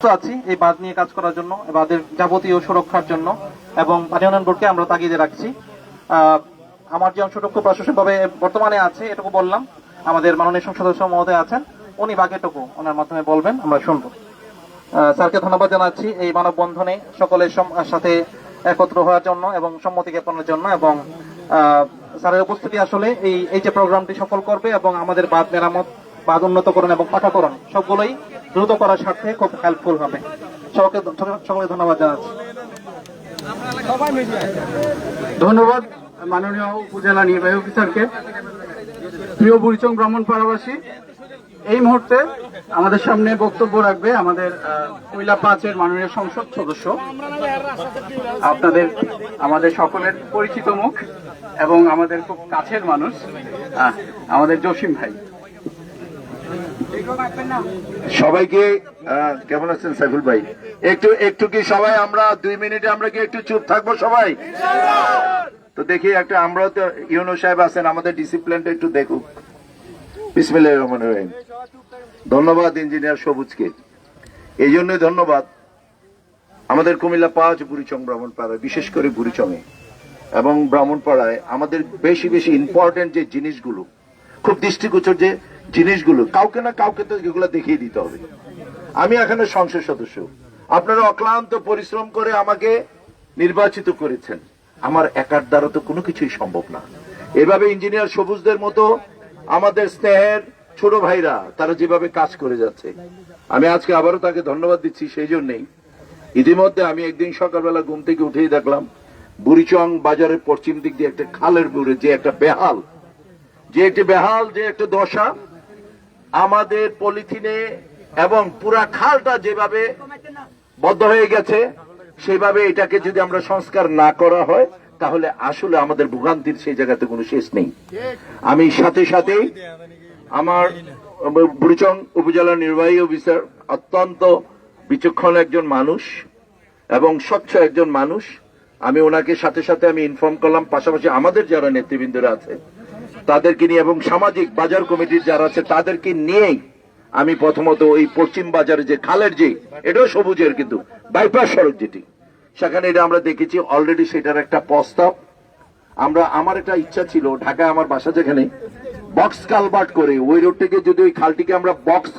আছি এই বাঁধ নিয়ে কাজ করার জন্য, বাঁধের যাবতীয় সুরক্ষার জন্য, এবং পানি উন্নয়ন বোর্ডকে আমরা তাগিদে রাখছি। আমার যে অংশটুকু প্রশাসনিকভাবে বর্তমানে আছে এটুকু বললাম। আমাদের মাননীয় সংসদ সদস্য মহোদয় আছেন, উনি বাকিটুকু ওনার মাধ্যমে বলবেন, আমরা শুনবো। স্যারকে ধন্যবাদ জানাচ্ছি এই মানববন্ধনে সকলের সাথে একত্র হওয়ার জন্য এবং সম্মতি জ্ঞাপনের জন্য, এবং স্যারের উপস্থিতি আসলে এই যে প্রোগ্রামটি সফল করবে এবং আমাদের বাঁধ মেরামত, বাঁধ উন্নতকরণ এবং পাঠাকরণ সবগুলোই দ্রুত করার স্বার্থে খুব হেল্পফুল হবে। সকলকে ধন্যবাদ জানাচ্ছি। ধন্যবাদ মাননীয় উপজেলা নির্বাহী অফিসারকে। প্রিয় বুড়িচং ব্রাহ্মণপাড়াবাসী, এই মুহূর্তে আমাদের সামনে বক্তব্য রাখবে আমাদের কৈলা 5-এর মাননীয় সংসদ সদস্য, আপনাদের আমাদের সকলের পরিচিত মুখ এবং আমাদের খুব কাছের মানুষ, আমাদের জসিম ভাই। সবাইকে কেমন আছেন সাইফুল ভাই? একটু কি সবাই আমরা 2 মিনিটে আমরা কি একটু চুপ থাকবো সবাই? তো দেখি একটা, আমরাও তো ইউনো সাহেব আছেন, আমাদের ডিসিপ্লিনটা একটু দেখুক। বিসমিল্লাহির রহমানির রহিম। ধন্যবাদ ইঞ্জিনিয়ার সবুজকে, এই জন্যই ধন্যবাদ। আমাদের কুমিল্লা 5 বুড়িচং ব্রাহ্মণপাড়ায়, বিশেষ করে বুড়িচংয়ে এবং ব্রাহ্মণপাড়ায় আমাদের বেশি বেশি ইম্পর্টেন্ট যে জিনিসগুলো, খুব দৃষ্টিগোচর যে জিনিসগুলো, কাউকে না কাউকে তো এগুলো দেখিয়ে দিতে হবে। আমি এখানে সংসদ সদস্য, আপনারা অক্লান্ত পরিশ্রম করে আমাকে নির্বাচিত করেছেন, আমার একার দ্বারা তো কোনো কিছুই সম্ভব না। এভাবে ইঞ্জিনিয়ার সবুজদের মতো আমাদের স্নেহের ছোট ভাইরা তারা যেভাবে কাজ করে যাচ্ছে, আমি আজকে আবারও তাকে ধন্যবাদ দিচ্ছি। সেই জন্যই ইতিমধ্যে আমি একদিন সকালবেলা ঘুম থেকে উঠেই দেখলাম বুড়িচং বাজারের পশ্চিম দিক দিয়ে একটা খালের বুড়ে যে একটা বেহাল যে একটা দশা, আমাদের পলিথিনে এবং পুরা খালটা যেভাবে বদ্ধ হয়ে গেছে, সেভাবে এটাকে যদি আমরা সংস্কার না করা হয় তাহলে আসলে আমাদের ভোগান্তির সেই জায়গাতে কোনো শেষ নেই। আমি সাথে সাথেই আমার বুড়িচং উপজেলা নির্বাহী অফিসার অত্যন্ত বিচক্ষণ একজন মানুষ এবং স্বচ্ছ একজন মানুষ, আমি ওনাকে সাথে সাথে আমি ইনফর্ম করলাম। পাশাপাশি আমাদের যারা নেতৃবৃন্দরা আছে তাদেরকে নিয়ে এবং সামাজিক বাজার কমিটির যারা আছে তাদেরকে নিয়েই আমি প্রথমত ওই পশ্চিম বাজারে যে খালের যে, এটাও সবুজের কিন্তু বাইপাস সড়ক যেটি, সেখানে এটা আমরা দেখেছি অলরেডি, সেটার একটা প্রস্তাব আমার একটা ইচ্ছা ছিল ঢাকায় আমার বাসা যেখানে, বক্স কালভার্ট করে ওই রোড থেকে যদি ওই খালটিকে আমরা বক্স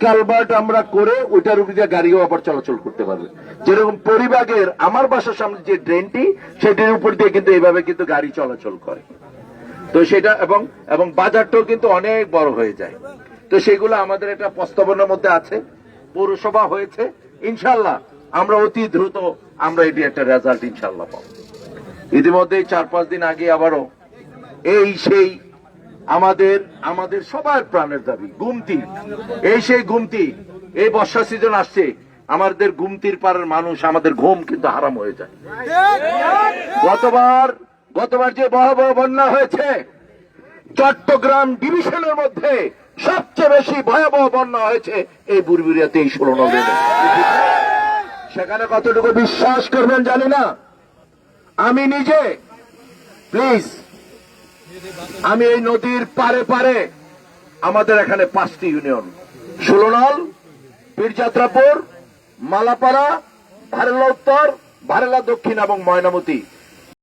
কালভার্ট আমরা করে ওইটার উপর দিয়ে গাড়িও আবার চলাচল করতে পারবে। যেরকম পরিবাগের আমার বাসার সামনে যে ড্রেনটি, সেটির উপর দিয়ে কিন্তু এইভাবে কিন্তু গাড়ি চলাচল করে। তো সেটা এবং বাজারটাও কিন্তু অনেক বড় হয়ে যায়। তো সেগুলো আমাদের একটা প্রস্তাবনার মধ্যে আছে, পৌরসভা হয়েছে, ইনশাল্লাহ আমরা অতি দ্রুত আমরা এটি একটা রেজাল্ট ইনশাল্লাহ পাবো। ইতিমধ্যে 4-5 দিন আগে আবারও সেই আমাদের সবার প্রাণের দাবি গুমতি, সেই গুমতি, এই বর্ষা সিজন আসছে, আমাদের গুমতির পাড়ার মানুষ, আমাদের ঘুম কিন্তু হারাম হয়ে যায়। গতবার যে ভয়াবহ বন্যা হয়েছে, চট্টগ্রাম ডিভিশনের মধ্যে সবচেয়ে বেশি ভয়াবহ বন্যা হয়েছে এই বুড়িবুড়িয়াতে, এই 16 নভেম্বর। সেখানে কতটুকু বিশ্বাস করবেন জানি না। আমি নিজে প্লিজ, আমি এই নদীর পারে পারে আমাদের এখানে 5টি ইউনিয়ন, 16 নল, পীরযাত্রাপুর, মালাপাড়া, ভারেলা উত্তর, ভারেলা দক্ষিণ এবং ময়নামতি,